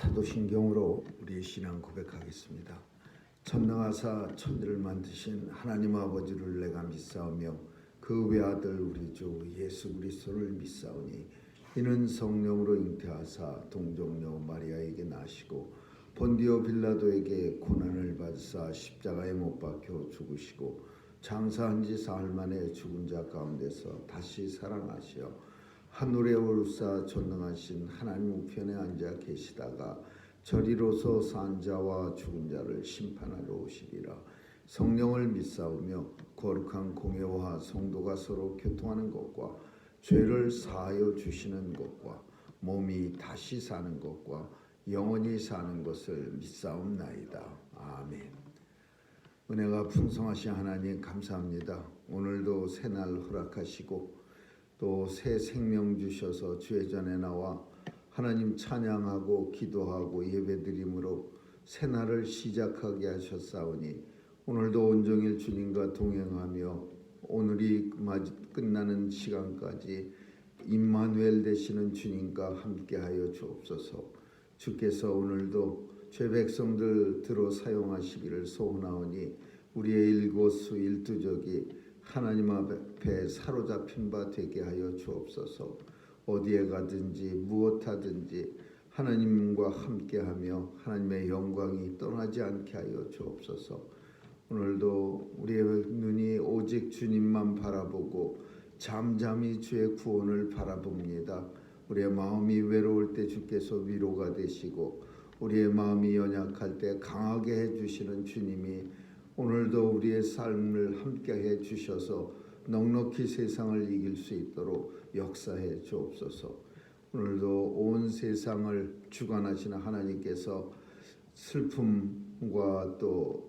사도신경으로 우리의 신앙 고백하겠습니다. 전능하사 천지를 만드신 하나님 아버지를 내가 믿사오며 그 외아들 우리 주 예수 그리스도를 믿사오니 이는 성령으로 잉태하사 동정녀 마리아에게 나시고 본디오 빌라도에게 고난을 받으사 십자가에 못 박혀 죽으시고 장사한 지 사흘 만에 죽은 자 가운데서 다시 살아나시어 하늘에 오르사 전능하신 하나님 우편에 앉아 계시다가 저리로서 산 자와 죽은 자를 심판하러 오시리라. 성령을 믿사오며 거룩한 공예와 성도가 서로 교통하는 것과 죄를 사하여 주시는 것과 몸이 다시 사는 것과 영원히 사는 것을 믿사옵나이다. 아멘. 은혜가 풍성하신 하나님 감사합니다. 오늘도 새날 허락하시고 또 새 생명 주셔서 주의 전에 나와 하나님 찬양하고 기도하고 예배드림으로 새날을 시작하게 하셨사오니 오늘도 온종일 주님과 동행하며 오늘이 끝나는 시간까지 임마누엘 되시는 주님과 함께하여 주옵소서. 주께서 오늘도 죄 백성들 들어 사용하시기를 소원하오니 우리의 일거수 일투족이 하나님 앞에 사로잡힌 바 되게 하여 주옵소서. 어디에 가든지 무엇하든지 하나님과 함께하며 하나님의 영광이 떠나지 않게 하여 주옵소서. 오늘도 우리의 눈이 오직 주님만 바라보고 잠잠히 주의 구원을 바라봅니다. 우리의 마음이 외로울 때 주께서 위로가 되시고 우리의 마음이 연약할 때 강하게 해주시는 주님이 오늘도 우리의 삶을 함께해 주셔서 넉넉히 세상을 이길 수 있도록 역사해 주옵소서. 오늘도 온 세상을 주관하시는 하나님께서 슬픔과 또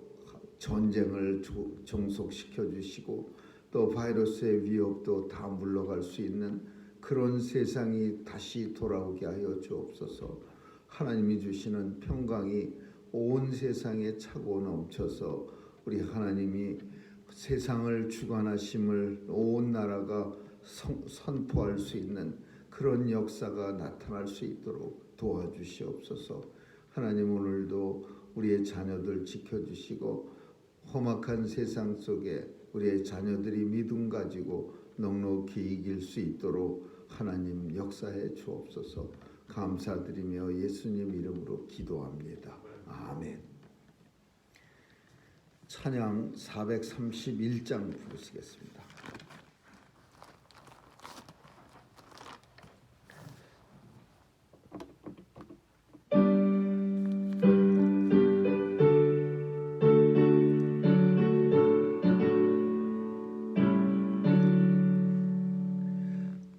전쟁을 종속시켜 주시고 또 바이러스의 위협도 다 물러갈 수 있는 그런 세상이 다시 돌아오게 하여 주옵소서. 하나님이 주시는 평강이 온 세상에 차고 넘쳐서 우리 하나님이 세상을 주관하심을 온 나라가 선포할 수 있는 그런 역사가 나타날 수 있도록 도와주시옵소서. 하나님 오늘도 우리의 자녀들 지켜주시고 험악한 세상 속에 우리의 자녀들이 믿음 가지고 넉넉히 이길 수 있도록 하나님 역사해 주옵소서. 감사드리며 예수님 이름으로 기도합니다. 아멘. 찬양 431장 부르시겠습니다.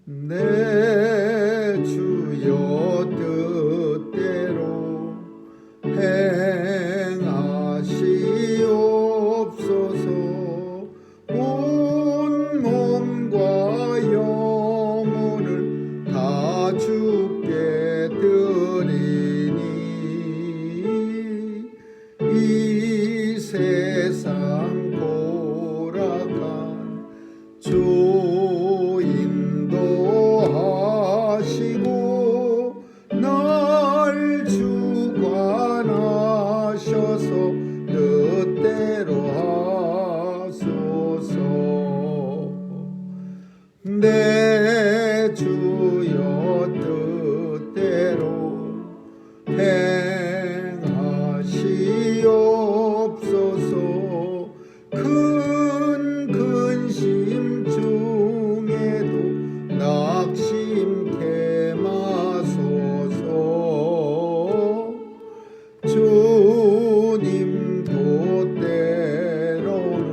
내 주여 뜻대로 행하시옵소서. 온 몸과 영혼을 다 주께 드리니 이 세상 고락한 인도하시고 날 주관하셔서 뜻대로 하소서. 내 주여 뜻대로 행하시옵소서. 큰 근심 중에도 낙심케 마소서. 주님도 때로는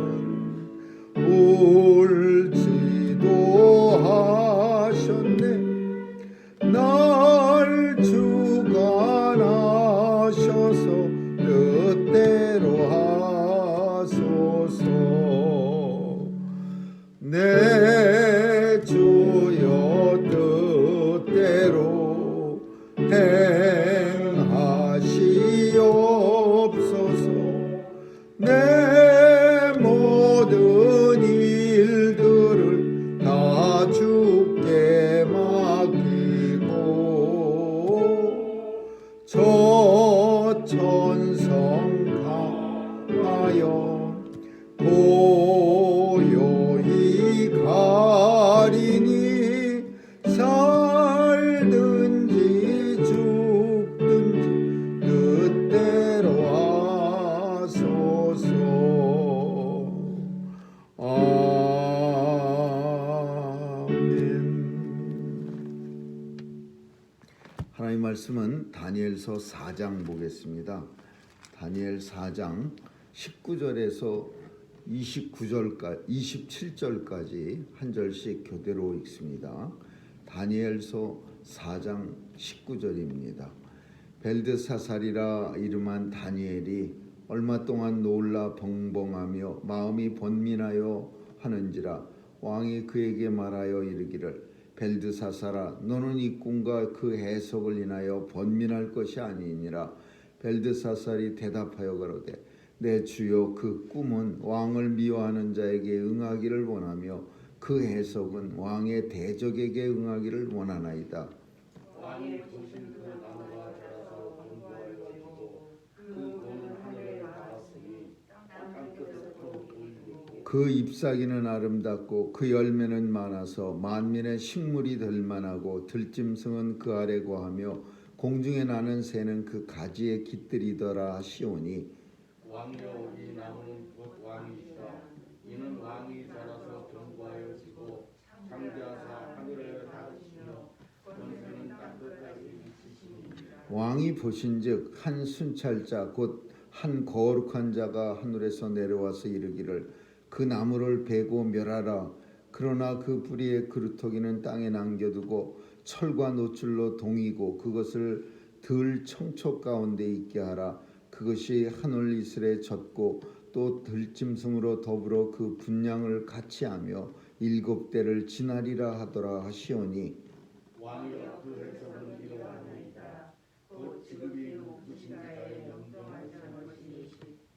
울지도 하셨네. 날 주관하셔서 뜻대로 하소서. 내 주여 뜻대로 행하시옵소서. 내 모든 일들을 다 주께 맡기고 천성하여 고요히 가리니 살든지 죽든지 뜻대로 하소서. 하나님 말씀은 다니엘서 4장 보겠습니다. 다니엘 4장 19절에서 27절까지 한 절씩 교대로 읽습니다. 다니엘서 4장 19절입니다. 벨드사살이라 이름한 다니엘이 얼마 동안 놀라 벙벙하며 마음이 번민하여 하는지라 왕이 그에게 말하여 이르기를 벨드사살아 너는 이 꿈과 그 해석을 인하여 번민할 것이 아니니라. 벨드사살이 대답하여 가로되 내 주여 그 꿈은 왕을 미워하는 자에게 응하기를 원하며 그 해석은 왕의 대적에게 응하기를 원하나이다. 왕이 보신 그 나무가 자라서 견고하여지고 그 모는 하늘에 닿았으니 땅 끝에서부터 보이고 그 잎사귀는 아름답고 그 열매는 많아서 만민의 식물이 될 만하고 들짐승은 그 아래 거하며 공중에 나는 새는 그 가지에 깃들이더라 하시오니 왕여 이 나무는 곧 왕이시라. 이는 왕이 자라서 견고하여지고 창대하사 하늘에 닿으시며 권세는 땅 끝까지 미치시니라. 왕이 보신즉 한 순찰자 곧 한 거룩한 자가 하늘에서 내려와서 이르기를 그 나무를 베고 멸하라. 그러나 그 뿌리의 그루터기는 땅에 남겨두고 철과 노줄로 동이고 그것을 들 청초 가운데 있게 하라. 그것이 하늘 이슬에 젖고 또 들짐승으로 더불어 그 분량을 같이 하며 7대를 지나리라 하더라 하시오니 왕여 그 해석은 이러하나이다. 곧 지극히 높으신 자의 명령하지 않은 것이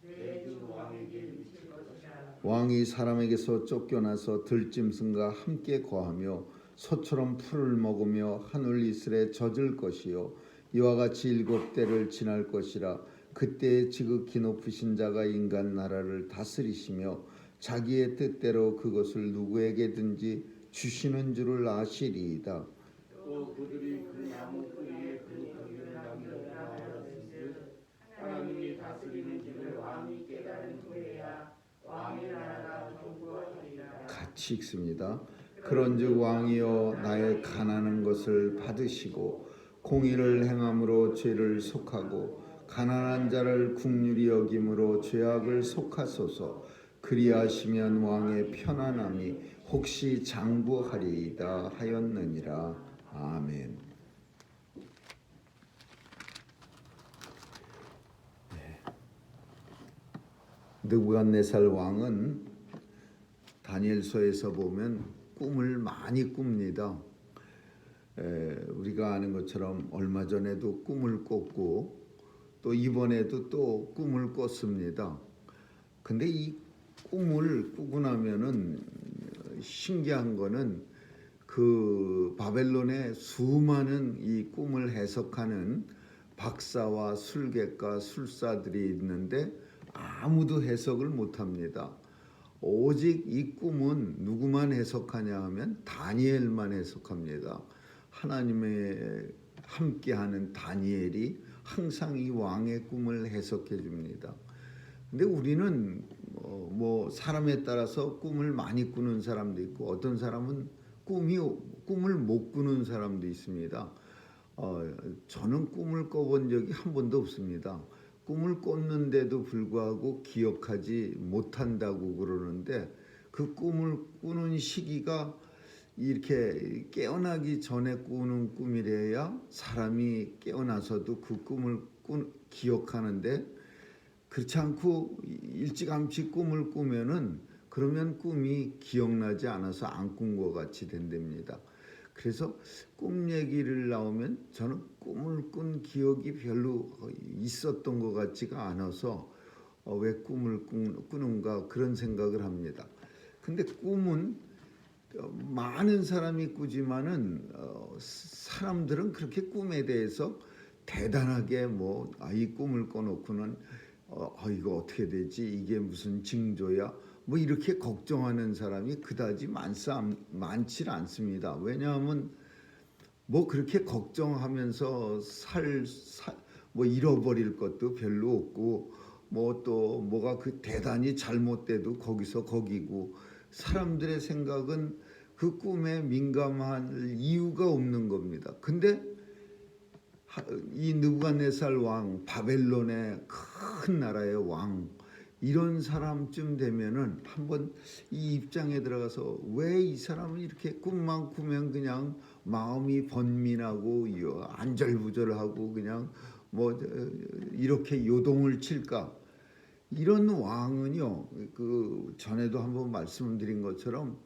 내 주 왕에게 미칠 것이라. 왕이 사람에게서 쫓겨나서 들짐승과 함께 거하며 소처럼 풀을 먹으며 하늘 이슬에 젖을 것이요 이와 같이 7대를 지날 것이라. 그때에 지극히 높으신 자가 인간 나라를 다스리시며 자기의 뜻대로 그것을 누구에게든지 주시는 줄을 아시리이다. 또 그들이 그 나무 뿌리에 그루터기를 남겨두라 하였은즉 하나님이 다스리는 길을 왕이 깨달은 후에야 왕의 나라가 견고하리라. 같이 읽습니다. 그런즉 왕이여 나의 가난한 것을 받으시고 공의를 행함으로 죄를 속하고 가난한 자를 국률이 여김으로 죄악을 속하소서. 그리하시면 왕의 편안함이 혹시 장구하리이다 하였느니라. 아멘. 느부갓네살 왕은 다니엘서에서 보면 꿈을 많이 꿉니다. 우리가 아는 것처럼 얼마 전에도 꿈을 꿨고 또 이번에도 또 꿈을 꿨습니다. 근데 이 꿈을 꾸고 나면은 신기한 거는 그 바벨론의 수많은 이 꿈을 해석하는 박사와 술객과 술사들이 있는데 아무도 해석을 못합니다. 오직 이 꿈은 누구만 해석하냐 하면 다니엘만 해석합니다. 하나님의 함께하는 다니엘이 항상 이 왕의 꿈을 해석해 줍니다. 근데 우리는 뭐 사람에 따라서 꿈을 많이 꾸는 사람도 있고 어떤 사람은 꿈을 못 꾸는 사람도 있습니다. 저는 꿈을 꿔본 적이 한 번도 없습니다. 꿈을 꿨는데도 불구하고 기억하지 못한다고 그러는데 그 꿈을 꾸는 시기가 이렇게 깨어나기 전에 꾸는 꿈이래야 사람이 깨어나서도 그 꿈을 기억하는데 그렇지 않고 일찌감치 꿈을 꾸면은 그러면 꿈이 기억나지 않아서 안 꾼 것 같이 된답니다. 그래서 꿈 얘기를 나오면 저는 꿈을 꾼 기억이 별로 있었던 것 같지가 않아서 왜 꿈을 꾸는가 그런 생각을 합니다. 근데 꿈은 많은 사람이 꾸지만은 사람들은 그렇게 꿈에 대해서 대단하게 이 꿈을 꿔놓고는 이거 어떻게 되지? 이게 무슨 징조야? 이렇게 걱정하는 사람이 그다지 많지 않습니다. 왜냐하면 그렇게 걱정하면서 잃어버릴 것도 별로 없고 또 뭐가 대단히 잘못돼도 거기서 거기고 사람들의 생각은 그 꿈에 민감할 이유가 없는 겁니다. 근데 이 느부갓네살 왕, 바벨론의 큰 나라의 왕, 이런 사람쯤 되면은 한번 이 입장에 들어가서 왜 이 사람은 이렇게 꿈만 꾸면 그냥 마음이 번민하고 안절부절하고 그냥 이렇게 요동을 칠까? 이런 왕은요, 전에도 한번 말씀드린 것처럼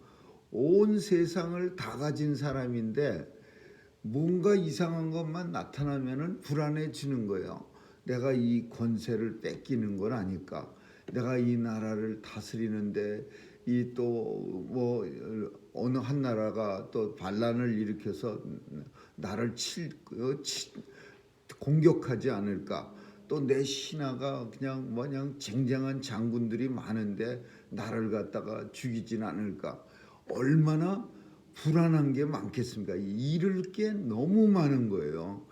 온 세상을 다 가진 사람인데 뭔가 이상한 것만 나타나면은 불안해지는 거예요. 내가 이 권세를 뺏기는 건 아닐까? 내가 이 나라를 다스리는데 이 또 어느 한 나라가 또 반란을 일으켜서 나를 공격하지 않을까? 또 내 신하가 그냥 쟁쟁한 장군들이 많은데 나를 갖다가 죽이진 않을까? 얼마나 불안한 게 많겠습니까? 잃을 게 너무 많은 거예요.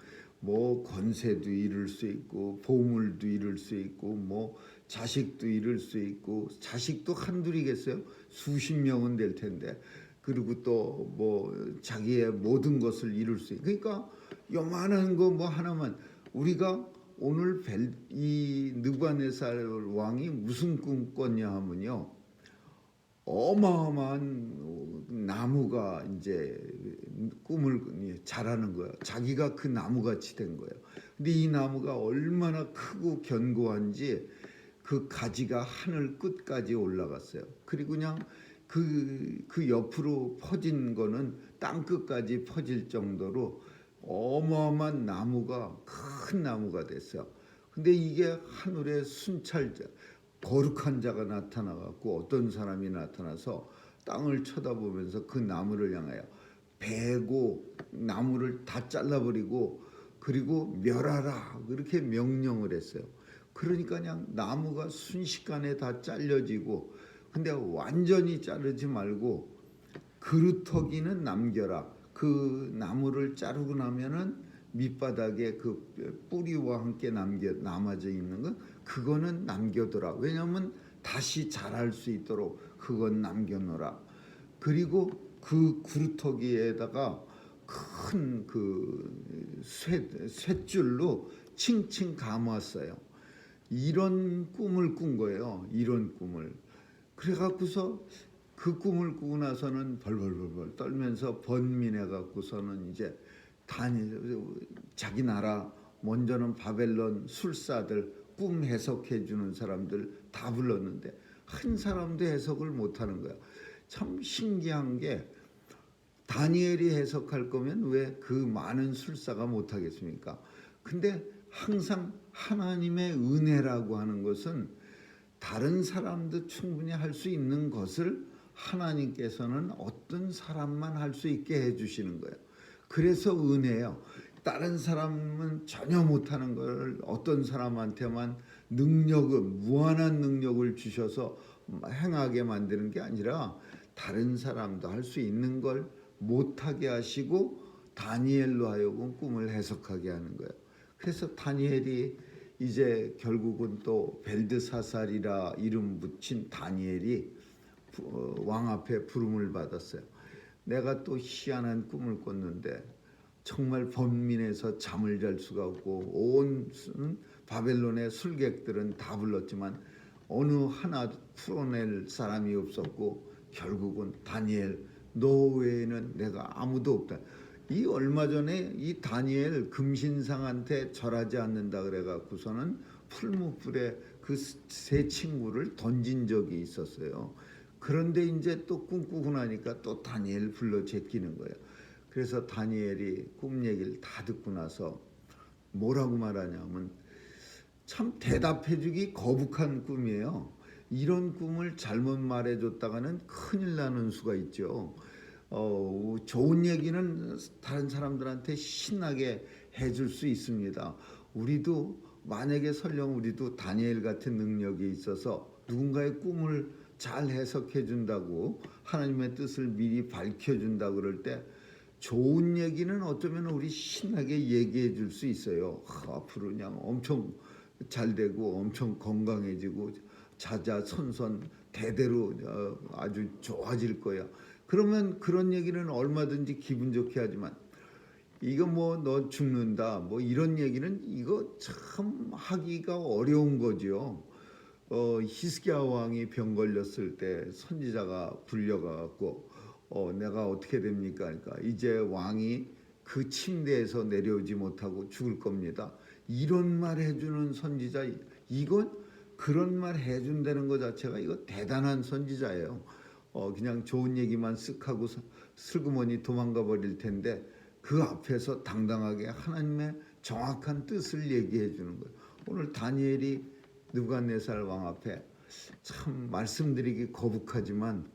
권세도 잃을 수 있고 보물도 잃을 수 있고 자식도 잃을 수 있고, 자식도 한둘이겠어요? 수십 명은 될 텐데, 그리고 또 자기의 모든 것을 잃을 수 있고, 그러니까 요만한 거 하나만, 우리가 오늘 이 느부갓네살 왕이 무슨 꿈 꿨냐 하면요, 어마어마한 나무가 이제 꿈을 자라는 거예요. 자기가 그 나무같이 된 거예요. 근데 이 나무가 얼마나 크고 견고한지 그 가지가 하늘 끝까지 올라갔어요. 그리고 그냥 그 옆으로 퍼진 거는 땅 끝까지 퍼질 정도로 어마어마한 나무가, 큰 나무가 됐어요. 근데 이게 하늘의 순찰자, 거룩한 자가 나타나갖고 어떤 사람이 나타나서 땅을 쳐다보면서 그 나무를 향하여 베고 나무를 다 잘라버리고 그리고 멸하라 그렇게 명령을 했어요. 그러니까 그냥 나무가 순식간에 다 잘려지고, 근데 완전히 자르지 말고 그루터기는 남겨라. 그 나무를 자르고 나면은 밑바닥에 그 뿌리와 함께 남아져 있는 건 그거는 남겨둬라. 왜냐하면 다시 자랄 수 있도록 그건 남겨놓으라. 그리고 그 그루터기에다가 큰 그 쇳줄로 칭칭 감았어요. 이런 꿈을 꾼 거예요. 이런 꿈을. 그래갖고서 그 꿈을 꾸고 나서는 벌벌벌 떨면서 번민해 갖고서는 이제 자기 나라, 먼저는 바벨론 술사들, 꿈 해석해 주는 사람들 다 불렀는데 한 사람도 해석을 못하는 거야. 참 신기한 게, 다니엘이 해석할 거면 왜 그 많은 술사가 못하겠습니까? 근데 항상 하나님의 은혜라고 하는 것은 다른 사람도 충분히 할 수 있는 것을 하나님께서는 어떤 사람만 할 수 있게 해주시는 거예요. 그래서 은혜예요. 다른 사람은 전혀 못하는 걸 어떤 사람한테만 무한한 능력을 주셔서 행하게 만드는 게 아니라 다른 사람도 할 수 있는 걸 못하게 하시고 다니엘로 하여금 꿈을 해석하게 하는 거예요. 그래서 다니엘이 이제 결국은 또 벨드사살이라 이름 붙인 다니엘이 왕 앞에 부름을 받았어요. 내가 또 희한한 꿈을 꿨는데 정말 번민해서 잠을 잘 수가 없고 온 바벨론의 술객들은 다 불렀지만 어느 하나 풀어낼 사람이 없었고 결국은 다니엘, 너 외에는 내가 아무도 없다. 이 얼마 전에 이 다니엘 금신상한테 절하지 않는다 그래갖고서는 풀무불에 그 세 친구를 던진 적이 있었어요. 그런데 이제 또 꿈꾸고 나니까 또 다니엘 불러 제끼는 거예요. 그래서 다니엘이 꿈 얘기를 다 듣고 나서 뭐라고 말하냐면 참 대답해주기 거북한 꿈이에요. 이런 꿈을 잘못 말해줬다가는 큰일 나는 수가 있죠. 좋은 얘기는 다른 사람들한테 신나게 해줄 수 있습니다. 우리도 만약에 설령 우리도 다니엘 같은 능력이 있어서 누군가의 꿈을 잘 해석해 준다고 하나님의 뜻을 미리 밝혀 준다 그럴 때 좋은 얘기는 어쩌면 우리 신나게 얘기해 줄 수 있어요. 앞으로 그냥 엄청 잘 되고 엄청 건강해지고 자자손손 대대로 아주 좋아질 거야. 그러면 그런 얘기는 얼마든지 기분 좋게 하지만 이거 뭐 너 죽는다 뭐 이런 얘기는 이거 참 하기가 어려운 거죠. 히스기야 왕이 병 걸렸을 때 선지자가 불려가 갖고 내가 어떻게 됩니까? 그러니까 이제 왕이 그 침대에서 내려오지 못하고 죽을 겁니다. 이런 말 해주는 선지자, 이건 그런 말 해준다는 것 자체가 이거 대단한 선지자예요. 그냥 좋은 얘기만 쓱 하고 슬그머니 도망가 버릴 텐데 그 앞에서 당당하게 하나님의 정확한 뜻을 얘기해 주는 거예요. 오늘 다니엘이 느부갓네살 왕 앞에 참 말씀드리기 거북하지만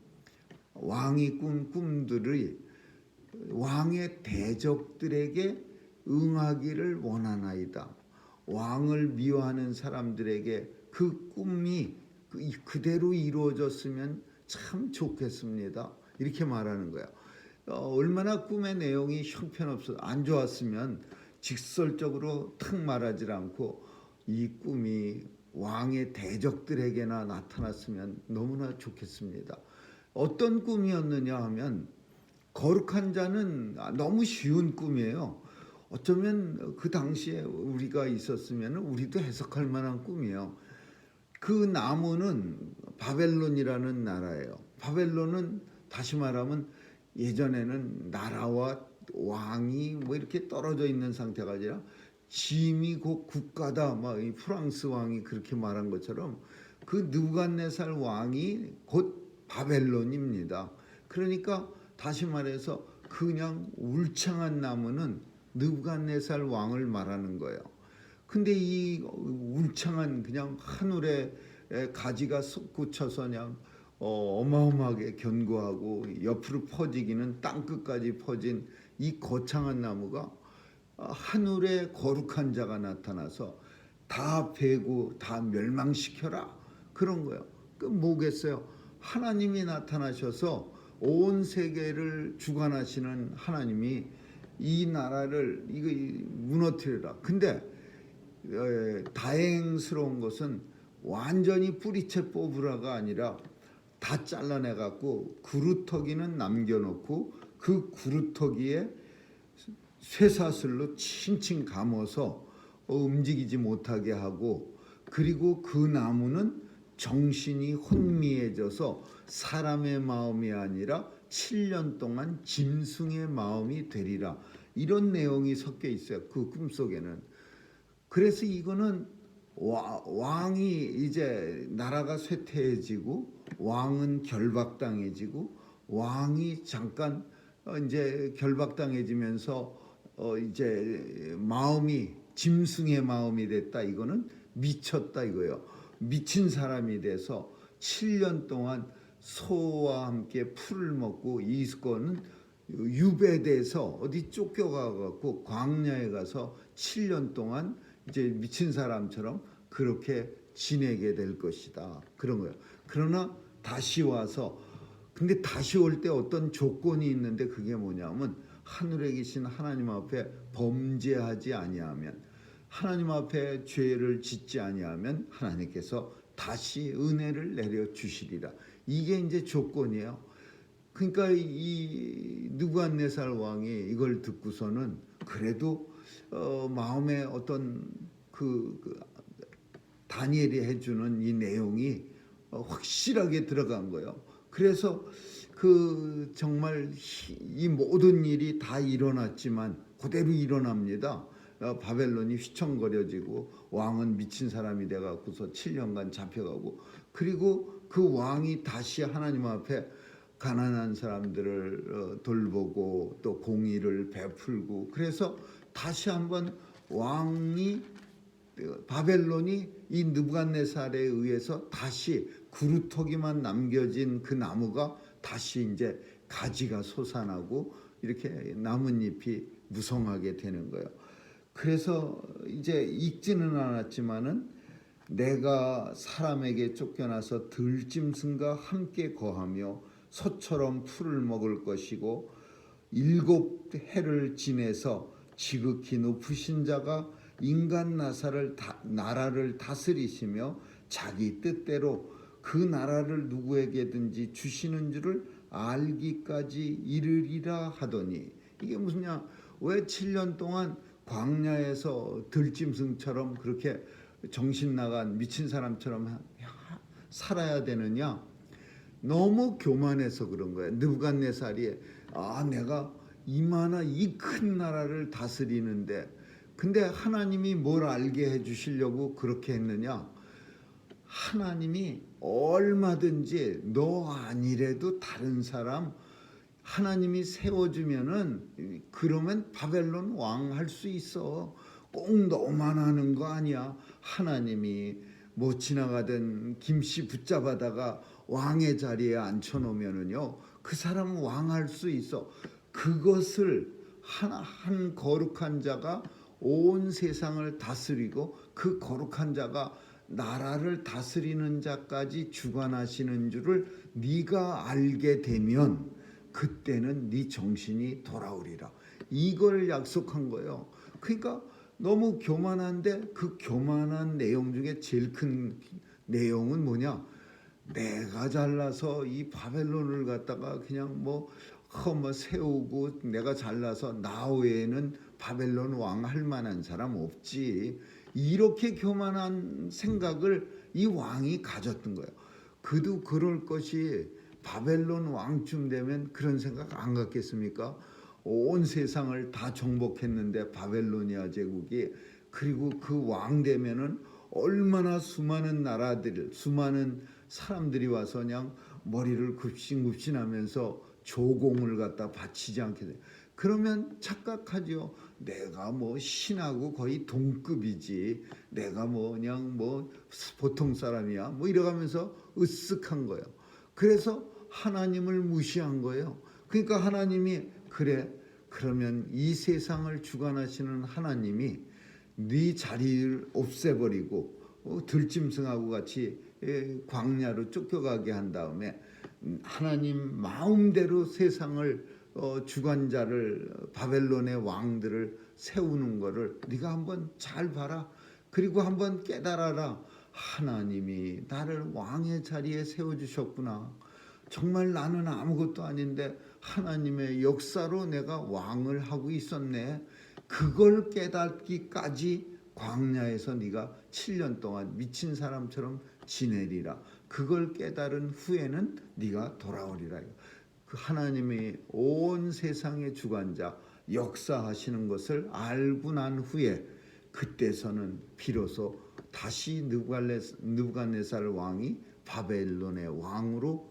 왕이 꾼 꿈들이 왕의 대적들에게 응하기를 원하나이다. 왕을 미워하는 사람들에게 그 꿈이 그대로 이루어졌으면 참 좋겠습니다. 이렇게 말하는 거야. 얼마나 꿈의 내용이 형편없어 안 좋았으면 직설적으로 탁 말하지 않고 이 꿈이 왕의 대적들에게나 나타났으면 너무나 좋겠습니다. 어떤 꿈이었느냐 하면 거룩한 자는 너무 쉬운 꿈이에요. 어쩌면 그 당시에 우리가 있었으면 우리도 해석할 만한 꿈이에요. 그 나무는 바벨론이라는 나라예요. 바벨론은 다시 말하면 예전에는 나라와 왕이 뭐 이렇게 떨어져 있는 상태가 아니라 짐이 곧 국가다. 막 이 프랑스 왕이 그렇게 말한 것처럼 그 느부갓네살 왕이 곧 바벨론입니다. 그러니까 다시 말해서 그냥 울창한 나무는 느부갓네살 왕을 말하는 거예요. 근데 이 울창한 그냥 하늘에 가지가 솟구쳐서 그냥 어마어마하게 견고하고 옆으로 퍼지기는 땅끝까지 퍼진 이 거창한 나무가 하늘에 거룩한 자가 나타나서 다 베고 다 멸망시켜라 그런 거예요. 그 뭐겠어요? 하나님이 나타나셔서 온 세계를 주관하시는 하나님이 이 나라를 이거 무너뜨려라. 근데 다행스러운 것은 완전히 뿌리채 뽑으라가 아니라 다 잘라내 갖고 구루터기는 남겨놓고 그 구루터기에 쇠사슬로 칭칭 감아서 움직이지 못하게 하고 그리고 그 나무는 정신이 혼미해져서 사람의 마음이 아니라 7년 동안 짐승의 마음이 되리라. 이런 내용이 섞여 있어요. 그 꿈속에는. 그래서 이거는 왕이 이제 나라가 쇠퇴해지고 왕은 결박당해지고 왕이 잠깐 이제 결박당해지면서 이제 마음이 짐승의 마음이 됐다. 이거는 미쳤다 이거예요. 미친 사람이 돼서 7년 동안 소와 함께 풀을 먹고 이거는 유배돼서 어디 쫓겨가 갖고 광야에 가서 7년 동안 이제 미친 사람처럼 그렇게 지내게 될 것이다. 그런 거예요. 그러나 다시 와서 근데 다시 올 때 어떤 조건이 있는데 그게 뭐냐면 하늘에 계신 하나님 앞에 범죄하지 아니하면 하나님 앞에 죄를 짓지 아니하면 하나님께서 다시 은혜를 내려 주시리라. 이게 이제 조건이에요. 그러니까 이 느부갓네살 왕이 이걸 듣고서는 그래도 마음에 어떤 그 다니엘이 해주는 이 내용이 확실하게 들어간 거예요. 그래서 그 정말 이 모든 일이 다 일어났지만 그대로 일어납니다. 바벨론이 휘청거려지고 왕은 미친 사람이 돼갖고서 7년간 잡혀가고 그리고 그 왕이 다시 하나님 앞에 가난한 사람들을 돌보고 또 공의를 베풀고 그래서 다시 한번 왕이 바벨론이 이 느부갓네살에 의해서 다시 구루터기만 남겨진 그 나무가 다시 이제 가지가 솟아나고 이렇게 나뭇잎이 무성하게 되는 거예요. 그래서 이제 읽지는 않았지만은 내가 사람에게 쫓겨나서 들짐승과 함께 거하며 소처럼 풀을 먹을 것이고 7해를 지내서 지극히 높으신 자가 인간 나라를 다스리시며 자기 뜻대로 그 나라를 누구에게든지 주시는 줄을 알기까지 이르리라 하더니, 이게 무슨냐? 왜 7년 동안 광야에서 들짐승처럼 그렇게 정신 나간 미친 사람처럼 살아야 되느냐? 너무 교만해서 그런 거예요. 느부갓네살이 내가 이마나 이 큰 나라를 다스리는데, 근데 하나님이 뭘 알게 해주시려고 그렇게 했느냐? 하나님이 얼마든지 너 아니래도 다른 사람 하나님이 세워주면은 그러면 바벨론 왕 할 수 있어. 꼭 너만 하는 거 아니야. 하나님이 뭐 지나가던 김씨 붙잡아다가 왕의 자리에 앉혀놓으면은요, 그 사람은 왕 할 수 있어. 그것을 한 거룩한 자가 온 세상을 다스리고 그 거룩한 자가 나라를 다스리는 자까지 주관하시는 줄을 네가 알게 되면 그때는 네 정신이 돌아오리라. 이걸 약속한 거예요. 그러니까 너무 교만한데 그 교만한 내용 중에 제일 큰 내용은 뭐냐? 내가 잘나서 이 바벨론을 갖다가 그냥 뭐 세우고 내가 잘나서 나 외에는 바벨론 왕 할 만한 사람 없지. 이렇게 교만한 생각을 이 왕이 가졌던 거예요. 그도 그럴 것이 바벨론 왕쯤 되면 그런 생각 안 갖겠습니까? 온 세상을 다 정복했는데 바벨로니아 제국이, 그리고 그 왕 되면은 얼마나 수많은 나라들, 수많은 사람들이 와서 그냥 머리를 굽신굽신하면서 조공을 갖다 바치지 않게 돼. 그러면 착각하죠. 내가 뭐 신하고 거의 동급이지. 내가 뭐 그냥 뭐 보통 사람이야. 뭐 이러면서 으쓱한 거예요. 그래서 하나님을 무시한 거예요. 그러니까 하나님이 그러면 이 세상을 주관하시는 하나님이 네 자리를 없애버리고 들짐승하고 같이 광야로 쫓겨가게 한 다음에 하나님 마음대로 세상을 주관자를 바벨론의 왕들을 세우는 거를 네가 한번 잘 봐라. 그리고 한번 깨달아라. 하나님이 나를 왕의 자리에 세워주셨구나. 정말 나는 아무것도 아닌데 하나님의 역사로 내가 왕을 하고 있었네. 그걸 깨닫기까지 광야에서 네가 7년 동안 미친 사람처럼 지내리라. 그걸 깨달은 후에는 네가 돌아오리라. 그 하나님이 온 세상의 주관자 역사하시는 것을 알고 난 후에 그때서는 비로소 다시 느부갓네살 왕이 바벨론의 왕으로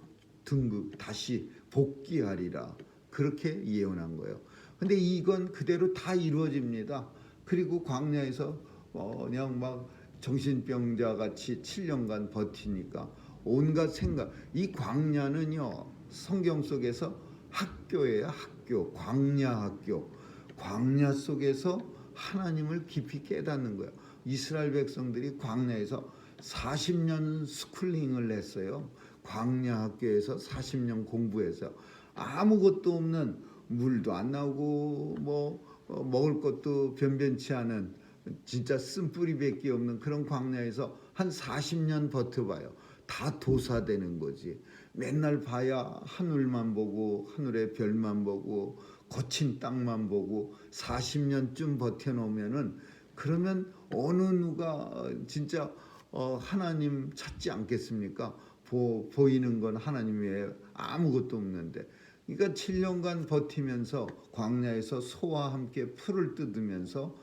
다시 복귀하리라. 그렇게 예언한 거예요. 근데 이건 그대로 다 이루어집니다. 그리고 광야에서 그냥 막 정신병자 같이 7년간 버티니까 온갖 생각. 이 광야는요, 성경 속에서 학교예요. 학교, 광야 학교. 광야 속에서 하나님을 깊이 깨닫는 거예요. 이스라엘 백성들이 광야에서 40년 스쿨링을 했어요. 광야 학교에서 40년 공부해서 아무것도 없는, 물도 안 나오고 먹을 것도 변변치 않은 진짜 쓴뿌리밖에 없는 그런 광야에서 한 40년 버텨봐요. 다 도사되는 거지. 맨날 봐야 하늘만 보고 하늘의 별만 보고 거친 땅만 보고 40년쯤 버텨놓으면은, 그러면 어느 누가 진짜 하나님 찾지 않겠습니까? 보이는 건 하나님 외에 아무것도 없는데. 그러니까 7년간 버티면서 광야에서 소와 함께 풀을 뜯으면서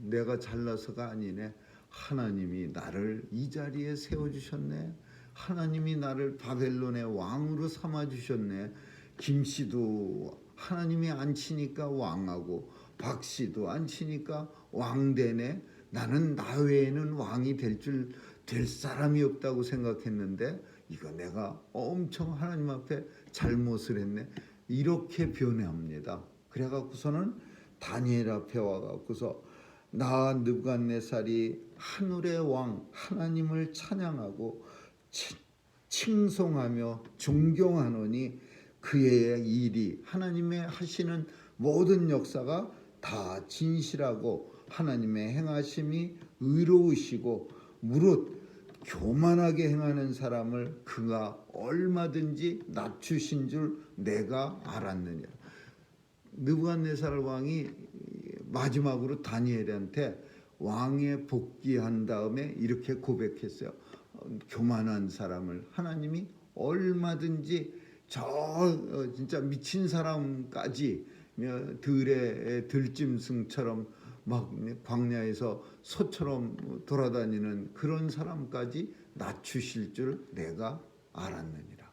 내가 잘나서가 아니네. 하나님이 나를 이 자리에 세워주셨네. 하나님이 나를 바벨론의 왕으로 삼아주셨네. 김씨도 하나님이 앉히니까 왕하고 박씨도 앉히니까 왕되네. 나는 나 외에는 왕이 될 사람이 없다고 생각했는데 이거 내가 엄청 하나님 앞에 잘못을 했네. 이렇게 변해합니다. 그래갖고서는 다니엘 앞에 와갖고서 나 느부갓네살이 하늘의 왕 하나님을 찬양하고 칭송하며 존경하노니 그의 일이 하나님의 하시는 모든 역사가 다 진실하고 하나님의 행하심이 의로우시고 무릇 교만하게 행하는 사람을 그가 얼마든지 낮추신 줄 내가 알았느니라. 느부갓네살 왕이 마지막으로 다니엘한테 왕에 복귀한 다음에 이렇게 고백했어요. 교만한 사람을 하나님이 얼마든지 진짜 미친 사람까지 들의 들짐승처럼 막 광야에서 소처럼 돌아다니는 그런 사람까지 낮추실 줄 내가 알았느니라.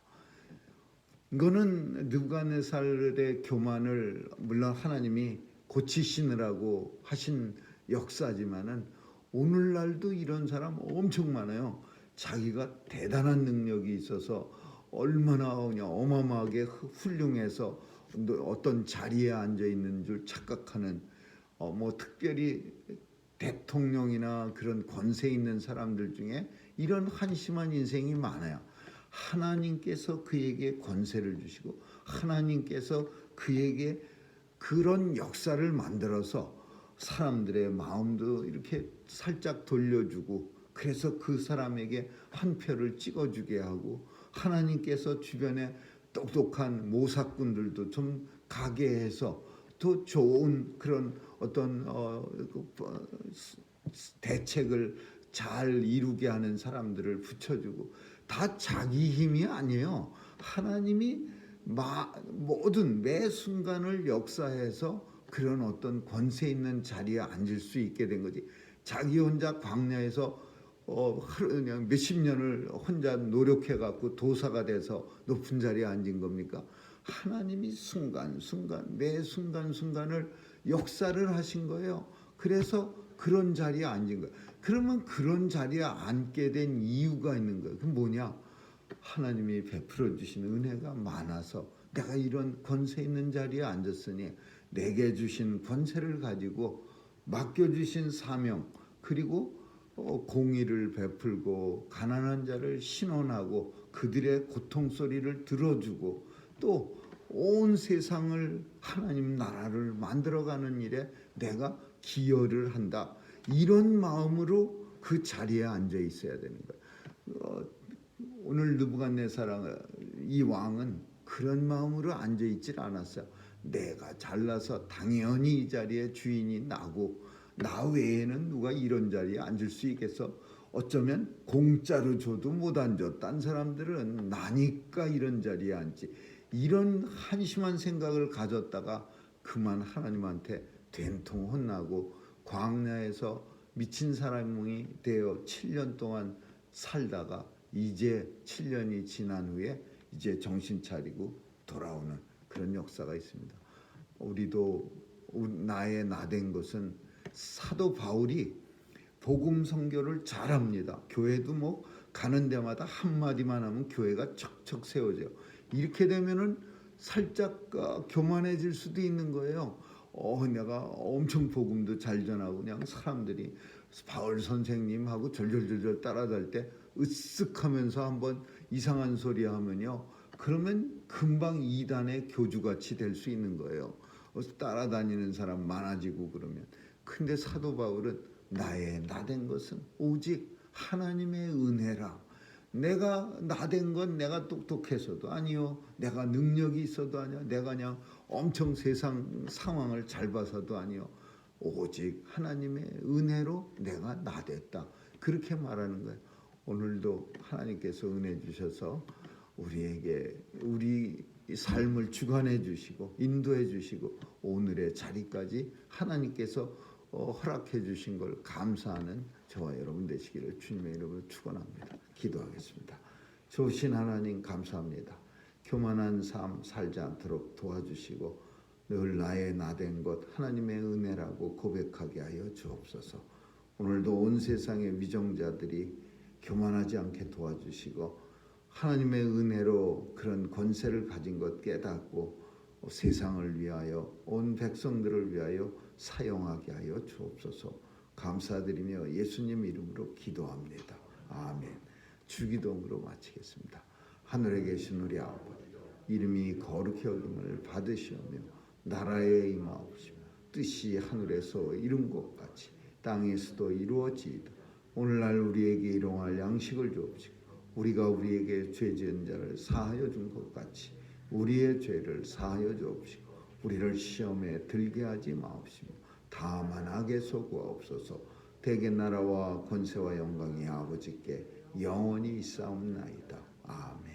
이거는 느부갓네살의 교만을 물론 하나님이 고치시느라고 하신 역사지만은 오늘날도 이런 사람 엄청 많아요. 자기가 대단한 능력이 있어서 얼마나 어마어마하게 훌륭해서 어떤 자리에 앉아 있는 줄 착각하는 뭐 특별히 대통령이나 그런 권세 있는 사람들 중에 이런 한심한 인생이 많아요. 하나님께서 그에게 권세를 주시고 하나님께서 그에게 그런 역사를 만들어서 사람들의 마음도 이렇게 살짝 돌려주고 그래서 그 사람에게 한 표를 찍어주게 하고 하나님께서 주변에 똑똑한 모사꾼들도 좀 가게 해서 더 좋은 그런 어떤 대책을 잘 이루게 하는 사람들을 붙여주고 다 자기 힘이 아니에요. 하나님이 모든 매 순간을 역사해서 그런 어떤 권세 있는 자리에 앉을 수 있게 된 거지. 자기 혼자 광야에서 그냥 몇십 년을 혼자 노력해갖고 도사가 돼서 높은 자리에 앉은 겁니까? 하나님이 순간순간 매 순간순간을 역사를 하신 거예요. 그래서 그런 자리에 앉은 거예요. 그러면 그런 자리에 앉게 된 이유가 있는 거예요. 그럼 뭐냐? 하나님이 베풀어 주신 은혜가 많아서 내가 이런 권세 있는 자리에 앉았으니 내게 주신 권세를 가지고 맡겨주신 사명 그리고 공의를 베풀고 가난한 자를 신원하고 그들의 고통 소리를 들어주고 또 온 세상을 하나님 나라를 만들어가는 일에 내가 기여를 한다. 이런 마음으로 그 자리에 앉아 있어야 되는 거예요. 오늘 느부갓네살 이 왕은 그런 마음으로 앉아 있질 않았어요. 내가 잘나서 당연히 이 자리에 주인이 나고 나 외에는 누가 이런 자리에 앉을 수 있겠어? 어쩌면 공짜로 줘도 못 앉아. 딴 사람들은 나니까 이런 자리에 앉지. 이런 한심한 생각을 가졌다가 그만 하나님한테 된통 혼나고 광야에서 미친 사람이 되어 7년 동안 살다가 이제 7년이 지난 후에 이제 정신 차리고 돌아오는 그런 역사가 있습니다. 우리도 나의 나된 것은 사도 바울이 복음 선교를 잘합니다. 교회도 뭐 가는 데마다 한마디만 하면 교회가 척척 세워져요. 이렇게 되면은 살짝 교만해질 수도 있는 거예요. 내가 엄청 복음도 잘 전하고 그냥 사람들이 바울 선생님하고 절절절절 따라갈 때 으쓱하면서 한번 이상한 소리 하면요. 그러면 금방 이단의 교주같이 될 수 있는 거예요. 따라다니는 사람 많아지고 그러면. 근데 사도 바울은 나의 나된 것은 오직 하나님의 은혜라. 내가 나된 건 내가 똑똑해서도 아니요. 내가 능력이 있어도 아니요. 내가 그냥 엄청 세상 상황을 잘 봐서도 아니요. 오직 하나님의 은혜로 내가 나됐다. 그렇게 말하는 거예요. 오늘도 하나님께서 은혜 주셔서 우리에게 우리 삶을 주관해 주시고 인도해 주시고 오늘의 자리까지 하나님께서 허락해 주신 걸 감사하는 저와 여러분 되시기를 주님의 이름으로 축원합니다. 기도하겠습니다. 좋으신 하나님 감사합니다. 교만한 삶 살지 않도록 도와주시고 늘 나의 나된 것 하나님의 은혜라고 고백하게 하여 주옵소서. 오늘도 온 세상의 위정자들이 교만하지 않게 도와주시고 하나님의 은혜로 그런 권세를 가진 것 깨닫고 세상을 위하여 온 백성들을 위하여 사용하게 하여 주옵소서. 감사드리며 예수님 이름으로 기도합니다. 아멘. 주기도문으로 마치겠습니다. 하늘에 계신 우리 아버지, 이름이 거룩히 여김을 받으시오며 나라에 임하옵시며 뜻이 하늘에서 이룬 것 같이 땅에서도 이루어지이다. 오늘날 우리에게 일용할 양식을 주옵시고 우리가 우리에게 죄 지은 자를 사하여 준 것 같이 우리의 죄를 사하여 주옵시고 우리를 시험에 들게 하지 마옵시며 다만 악에서 구하옵소서. 대개 나라와 권세와 영광이 아버지께 영원히 있사옵나이다. 아멘.